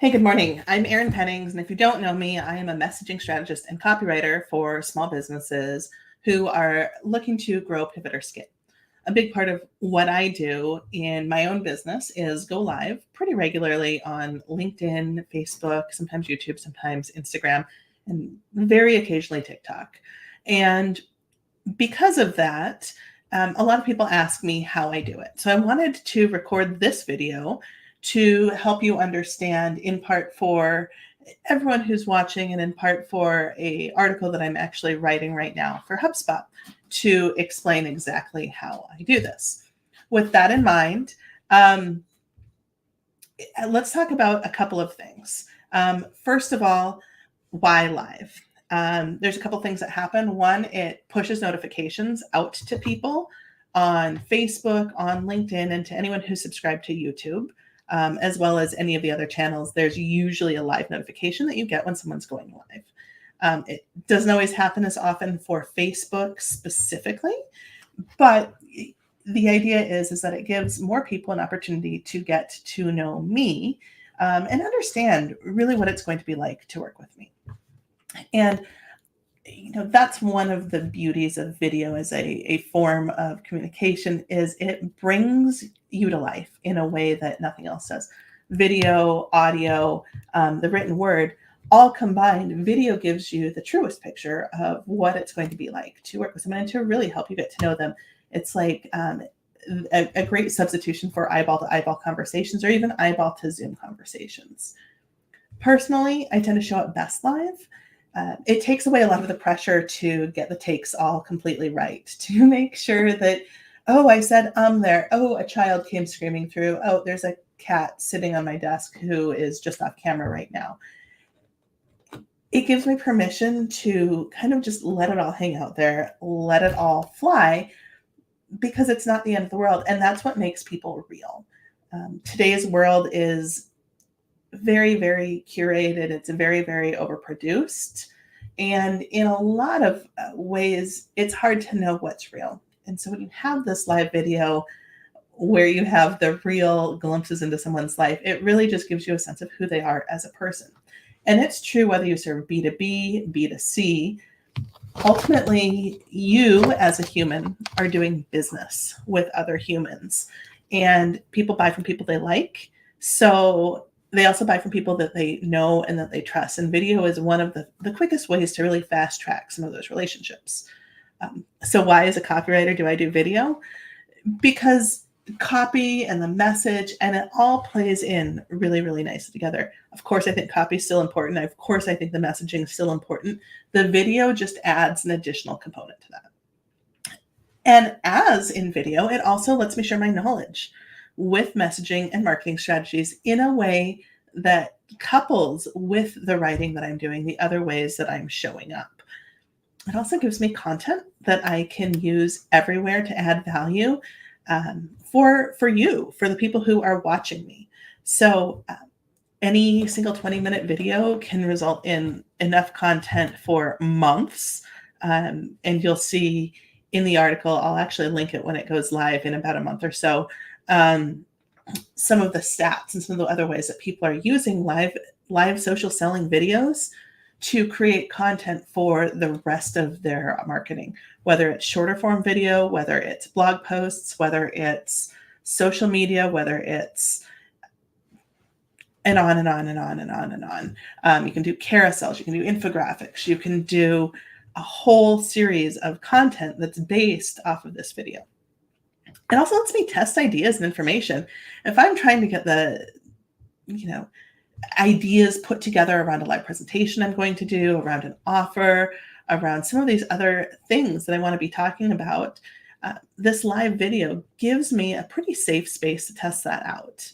Hey, good morning. I'm Erin Pennings, and if you don't know me, I am a messaging strategist and copywriter for small businesses who are looking to grow, pivot, or scale. A big part of what I do in my own business is go live pretty regularly on LinkedIn, Facebook, sometimes YouTube, sometimes Instagram, and very occasionally TikTok. And because of that, a lot of people ask me how I do it. So I wanted to record this video to help you understand, in part for everyone who's watching and in part for a article that I'm actually writing right now for HubSpot to explain exactly how I do this. With that in mind, um, let's talk about a couple of things. First of all, why live? There's a couple things that happen. One, it pushes notifications out to people on Facebook, on LinkedIn, and to anyone who's subscribed to YouTube, as well as any of the other channels. There's usually a live notification that you get when someone's going live. It doesn't always happen as often for Facebook specifically, but the idea is that it gives more people an opportunity to get to know me and understand really what it's going to be like to work with me. And that's one of the beauties of video as a form of communication is it brings you to life in a way that nothing else does. Video, audio, the written word, all combined, video gives you the truest picture of what it's going to be like to work with someone and to really help you get to know them. It's like a great substitution for eyeball to eyeball conversations or even eyeball to Zoom conversations. Personally, I tend to show up best live. It takes away a lot of the pressure to get the takes all completely right, to make sure that, oh, I said there. Oh, a child came screaming through. Oh, there's a cat sitting on my desk who is just off camera right now. It gives me permission to kind of just let it all hang out there, let it all fly, because it's not the end of the world. And that's what makes people real. Today's world is very, very curated. It's very, very overproduced. And in a lot of ways, it's hard to know what's real. And so when you have this live video where you have the real glimpses into someone's life, it really just gives you a sense of who they are as a person. And it's true whether you serve B2B, B2C. Ultimately, you as a human are doing business with other humans. And people buy from people they like. So they also buy from people that they know and that they trust. And video is one of the quickest ways to really fast track some of those relationships. So why, as a copywriter, do I do video? Because copy and the message and it all plays in really, really nicely together. Of course, I think copy is still important. Of course, I think the messaging is still important. The video just adds an additional component to that. And as in video, it also lets me share my knowledge with messaging and marketing strategies in a way that couples with the writing that I'm doing, the other ways that I'm showing up. It also gives me content that I can use everywhere to add value for you, for the people who are watching me. So any single 20-minute video can result in enough content for months. And you'll see in the article, I'll actually link it when it goes live in about a month or so, some of the stats and some of the other ways that people are using live social selling videos to create content for the rest of their marketing, whether it's shorter form video, whether it's blog posts, whether it's social media, whether it's and on and on and on and on and on. You can do carousels, you can do infographics, you can do a whole series of content that's based off of this video. It also lets me test ideas and information. If I'm trying to get the, ideas put together around a live presentation I'm going to do, around an offer, around some of these other things that I want to be talking about, this live video gives me a pretty safe space to test that out.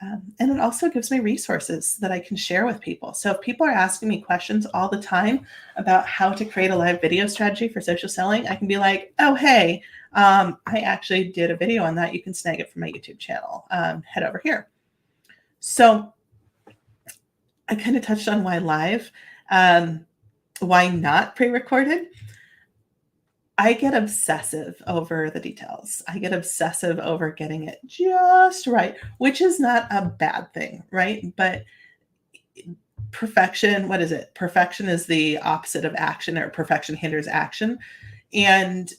And it also gives me resources that I can share with people. So if people are asking me questions all the time about how to create a live video strategy for social selling, I can be like, oh, hey, I actually did a video on that. You can snag it from my YouTube channel. Head over here. So I kind of touched on why live, why not pre-recorded. I get obsessive over the details. I get obsessive over getting it just right, which is not a bad thing, right? But perfection, what is it? Perfection is the opposite of action, or perfection hinders action. And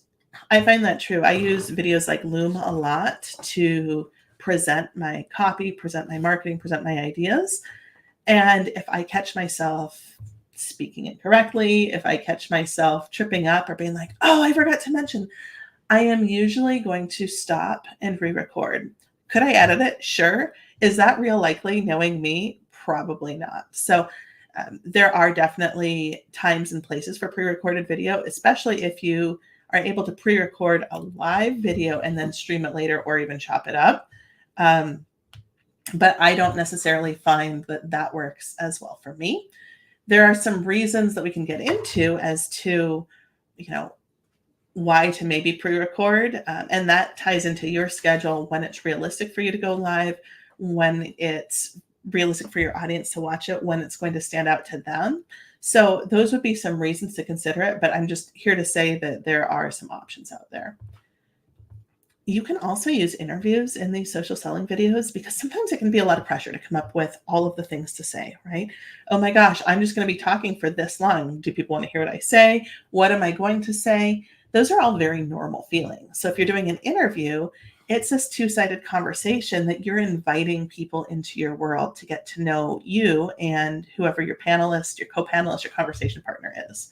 I find that true. I use videos like Loom a lot to present my copy, present my marketing, present my ideas. And if I catch myself speaking incorrectly, if I catch myself tripping up or being like, oh, I forgot to mention, I am usually going to stop and re-record. Could I edit it? Sure. Is that real likely? Knowing me, probably not. So there are definitely times and places for pre-recorded video, especially if you are able to pre-record a live video and then stream it later or even chop it up. But I don't necessarily find that that works as well for me. There are some reasons that we can get into as to, why to maybe pre-record. And that ties into your schedule, when it's realistic for you to go live, when it's realistic for your audience to watch it, when it's going to stand out to them. So those would be some reasons to consider it, but I'm just here to say that there are some options out there. You can also use interviews in these social selling videos, because sometimes it can be a lot of pressure to come up with all of the things to say, right? Oh my gosh, I'm just going to be talking for this long. Do people want to hear what I say? What am I going to say? Those are all very normal feelings. So if you're doing an interview, it's this two-sided conversation that you're inviting people into your world to get to know you and whoever your panelist, your co-panelist, your conversation partner is.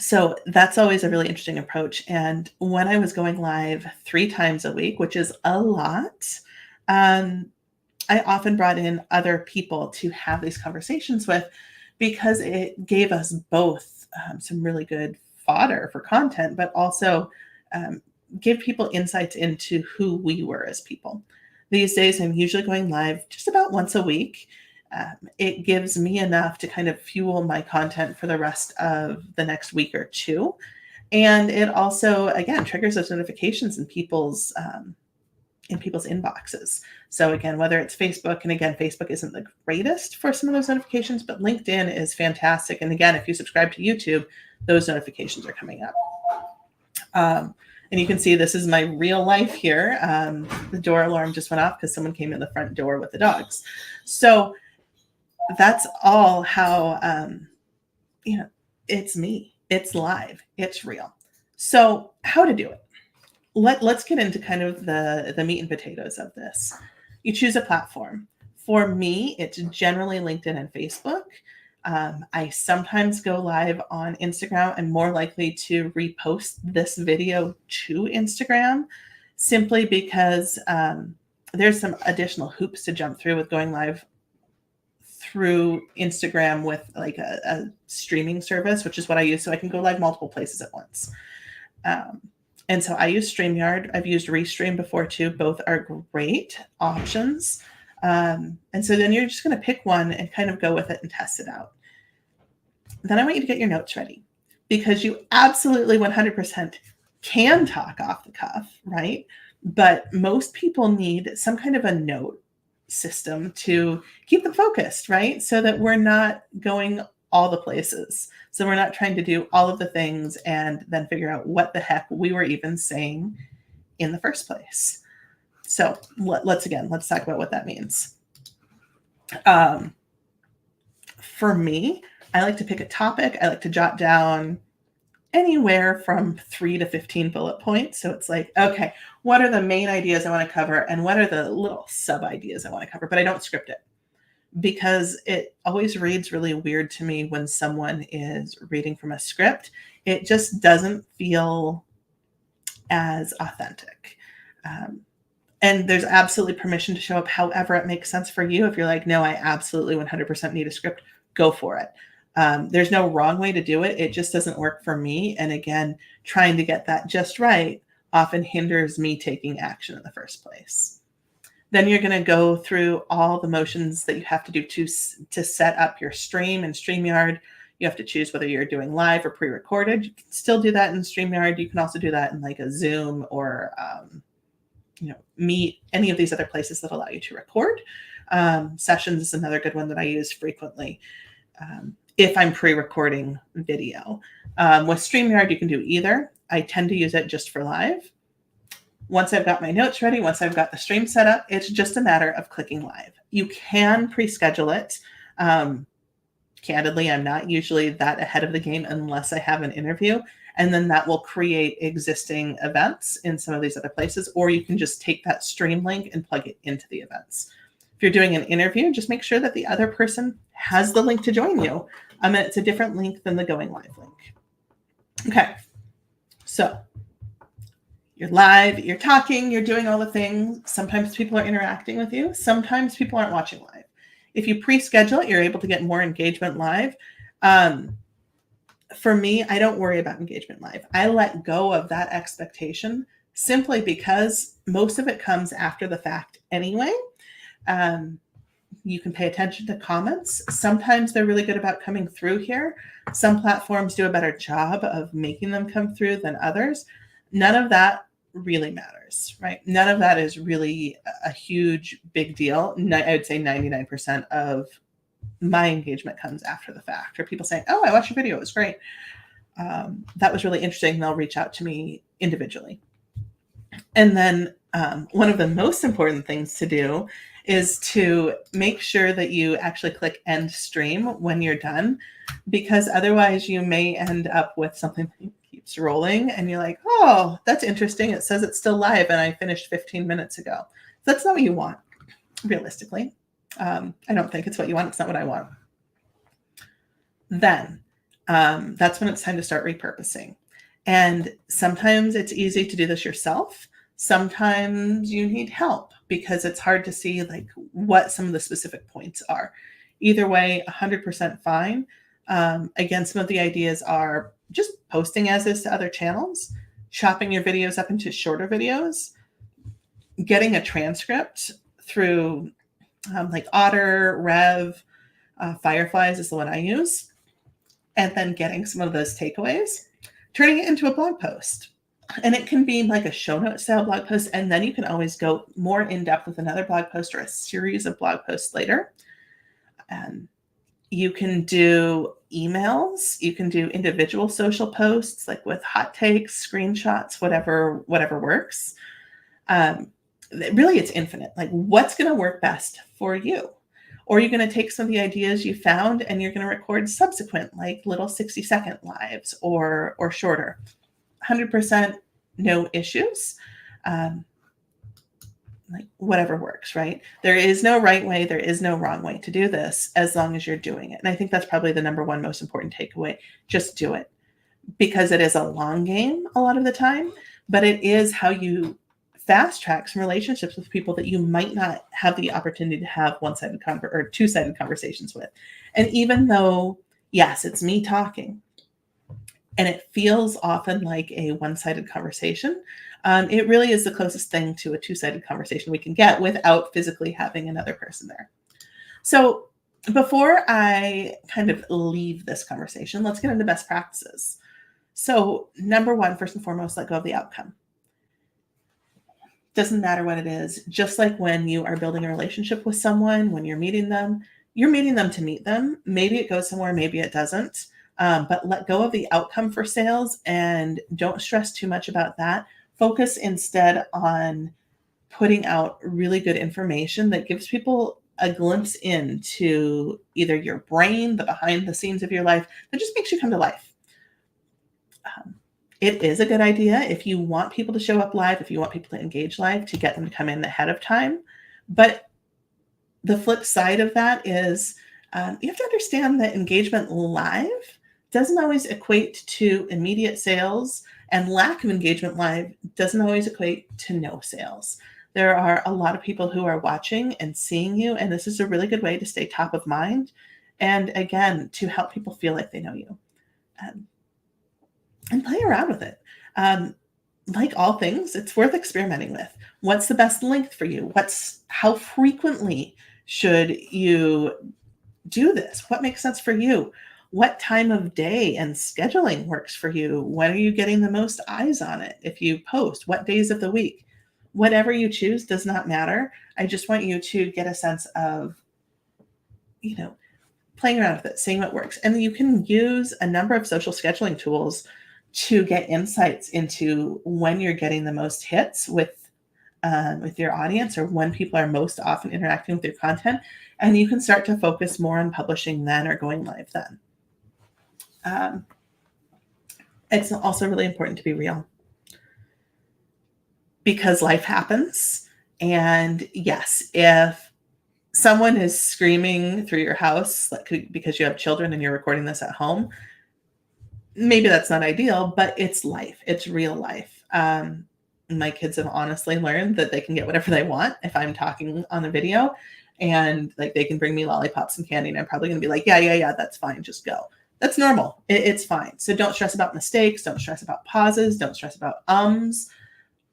So that's always a really interesting approach. And when I was going live 3 times a week, which is a lot, I often brought in other people to have these conversations with, because it gave us both some really good fodder for content, but also give people insights into who we were as people. These days, I'm usually going live just about once a week. It gives me enough to kind of fuel my content for the rest of the next week or two. And it also, again, triggers those notifications in people's inboxes. So again, whether it's Facebook, and again, Facebook isn't the greatest for some of those notifications, but LinkedIn is fantastic. And again, if you subscribe to YouTube, those notifications are coming up. And you can see this is my real life here. The door alarm just went off because someone came in the front door with the dogs. So that's all how, it's me, it's live, it's real. So how to do it? Let's get into kind of the meat and potatoes of this. You choose a platform. For me, it's generally LinkedIn and Facebook. I sometimes go live on Instagram. I'm more likely to repost this video to Instagram, simply because there's some additional hoops to jump through with going live through Instagram with like a streaming service, which is what I use. So I can go live multiple places at once. And so I use StreamYard. I've used Restream before too. Both are great options. And so then you're just going to pick one and kind of go with it and test it out. Then I want you to get your notes ready, because you absolutely 100% can talk off the cuff, right? But most people need some kind of a note system to keep them focused, right? So that we're not going all the places. So we're not trying to do all of the things and then figure out what the heck we were even saying in the first place. So let's talk about what that means. For me, I like to pick a topic. I like to jot down anywhere from 3 to 15 bullet points. So it's like, okay, what are the main ideas I want to cover, and what are the little sub ideas I want to cover? But I don't script it, because it always reads really weird to me when someone is reading from a script. It just doesn't feel as authentic. And there's absolutely permission to show up however it makes sense for you. If you're like, no, I absolutely 100% need a script, go for it. There's no wrong way to do it. It just doesn't work for me. And again, trying to get that just right often hinders me taking action in the first place. Then you're going to go through all the motions that you have to do to set up your stream in StreamYard. You have to choose whether you're doing live or pre-recorded. You can still do that in StreamYard. You can also do that in like a Zoom or Meet, any of these other places that allow you to record. Sessions is another good one that I use frequently if I'm pre-recording video. With StreamYard, you can do either. I tend to use it just for live. Once I've got my notes ready, once I've got the stream set up, it's just a matter of clicking live. You can pre-schedule it. Candidly, I'm not usually that ahead of the game unless I have an interview. And then that will create existing events in some of these other places, or you can just take that stream link and plug it into the events. If you're doing an interview, just make sure that the other person has the link to join you. It's a different link than the going live link. Okay, so you're live, you're talking, you're doing all the things. Sometimes people are interacting with you. Sometimes people aren't watching live. If you pre-schedule it, you're able to get more engagement live. For me, I don't worry about engagement live. I let go of that expectation simply because most of it comes after the fact anyway. You can pay attention to comments. Sometimes they're really good about coming through here. Some platforms do a better job of making them come through than others. None of that really matters, right? None of that is really a huge, big deal. I would say 99% of my engagement comes after the fact, or people saying, oh, I watched your video, it was great. That was really interesting. They'll reach out to me individually. And then one of the most important things to do is to make sure that you actually click end stream when you're done, because otherwise you may end up with something that keeps rolling and you're like, oh, that's interesting. It says it's still live and I finished 15 minutes ago. That's not what you want, realistically. I don't think it's what you want. It's not what I want. Then that's when it's time to start repurposing. And sometimes it's easy to do this yourself. Sometimes you need help because it's hard to see like what some of the specific points are. Either way, 100% fine. Again, some of the ideas are just posting as is to other channels, chopping your videos up into shorter videos, getting a transcript through like Otter, Rev, Fireflies is the one I use, and then getting some of those takeaways, turning it into a blog post. And it can be like a show note style blog post, and then you can always go more in depth with another blog post or a series of blog posts later. You can do emails, you can do individual social posts like with hot takes, screenshots, whatever works. Really, it's infinite. Like, what's going to work best for you? Or you're going to take some of the ideas you found and you're going to record subsequent, like little 60-second lives or shorter. 100% no issues. Like whatever works, right? There is no right way. There is no wrong way to do this as long as you're doing it. And I think that's probably the number one most important takeaway. Just do it, because it is a long game a lot of the time, but it is how you fast track some relationships with people that you might not have the opportunity to have one-sided or two-sided conversations with. And even though, yes, it's me talking, and it feels often like a one-sided conversation, it really is the closest thing to a two-sided conversation we can get without physically having another person there. So before I kind of leave this conversation, let's get into best practices. So number one, first and foremost, let go of the outcome. Doesn't matter what it is. Just like when you are building a relationship with someone, when you're meeting them to meet them. Maybe it goes somewhere, maybe it doesn't. But let go of the outcome for sales and don't stress too much about that. Focus instead on putting out really good information that gives people a glimpse into either your brain, the behind the scenes of your life, that just makes you come to life. It is a good idea if you want people to show up live, if you want people to engage live, to get them to come in ahead of time. But the flip side of that is you have to understand that engagement live doesn't always equate to immediate sales, and lack of engagement live doesn't always equate to no sales. There are a lot of people who are watching and seeing you, and this is a really good way to stay top of mind. And again, to help people feel like they know you. And play around with it. Like all things, it's worth experimenting with. What's the best length for you? How frequently should you do this? What makes sense for you? What time of day and scheduling works for you? When are you getting the most eyes on it? If you post, what days of the week? Whatever you choose does not matter. I just want you to get a sense of, playing around with it, seeing what works. And you can use a number of social scheduling tools to get insights into when you're getting the most hits with your audience, or when people are most often interacting with your content, and you can start to focus more on publishing then or going live then. It's also really important to be real, because life happens. And yes, if someone is screaming through your house because you have children and you're recording this at home, maybe that's not ideal, but it's life. It's real life. My kids have honestly learned that they can get whatever they want if I'm talking on a video, and like they can bring me lollipops and candy, and I'm probably going to be like, yeah, that's fine. Just go. That's normal. It's fine. So don't stress about mistakes. Don't stress about pauses. Don't stress about ums.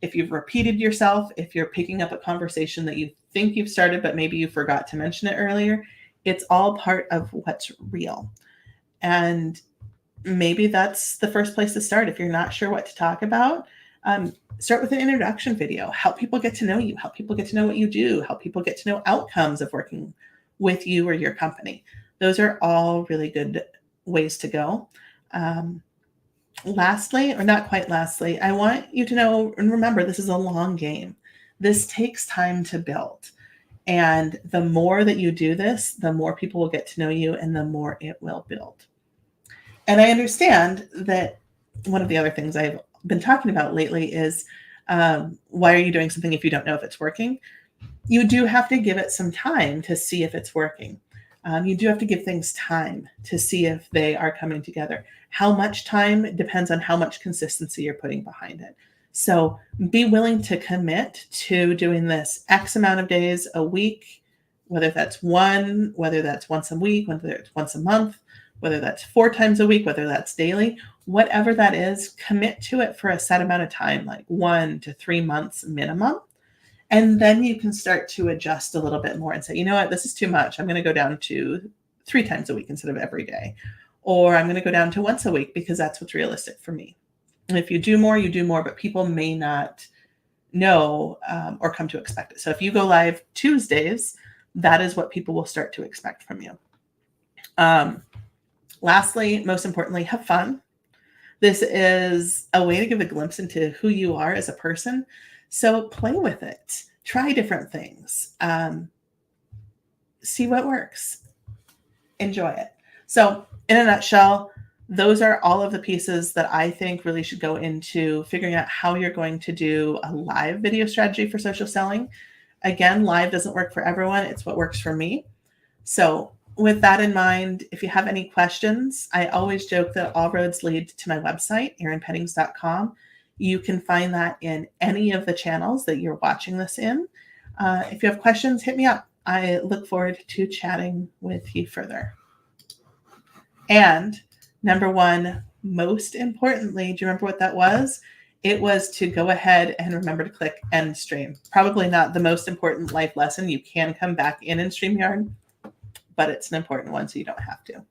If you've repeated yourself, if you're picking up a conversation that you think you've started, but maybe you forgot to mention it earlier, it's all part of what's real. And maybe that's the first place to start. If you're not sure what to talk about, start with an introduction video. Help people get to know you. Help people get to know what you do. Help people get to know outcomes of working with you or your company. Those are all really good ways to go. Lastly, or not quite lastly, I want you to know and remember, this is a long game. This takes time to build. And the more that you do this, the more people will get to know you and the more it will build. And I understand that one of the other things I've been talking about lately is why are you doing something if you don't know if it's working? You do have to give it some time to see if it's working. You do have to give things time to see if they are coming together. How much time depends on how much consistency you're putting behind it. So be willing to commit to doing this X amount of days a week, whether that's whether that's once a week, whether it's once a month, whether that's 4 times a week, whether that's daily, whatever that is, commit to it for a set amount of time, like 1 to 3 months minimum. And then you can start to adjust a little bit more and say, you know what, this is too much. I'm going to go down to 3 times a week instead of every day. Or I'm going to go down to once a week because that's what's realistic for me. And if you do more, you do more, but people may not know or come to expect it. So if you go live Tuesdays, that is what people will start to expect from you. Lastly, most importantly, have fun. This is a way to give a glimpse into who you are as a person. So play with it. Try different things. See what works. Enjoy it. So in a nutshell, those are all of the pieces that I think really should go into figuring out how you're going to do a live video strategy for social selling. Again, live doesn't work for everyone. It's what works for me. So with that in mind, if you have any questions, I always joke that all roads lead to my website, erinpettings.com. You can find that in any of the channels that you're watching this in. If you have questions, hit me up. I look forward to chatting with you further. And number one, most importantly, do you remember what that was? It was to go ahead and remember to click end stream. Probably not the most important life lesson. You can come back in StreamYard, but it's an important one, so you don't have to.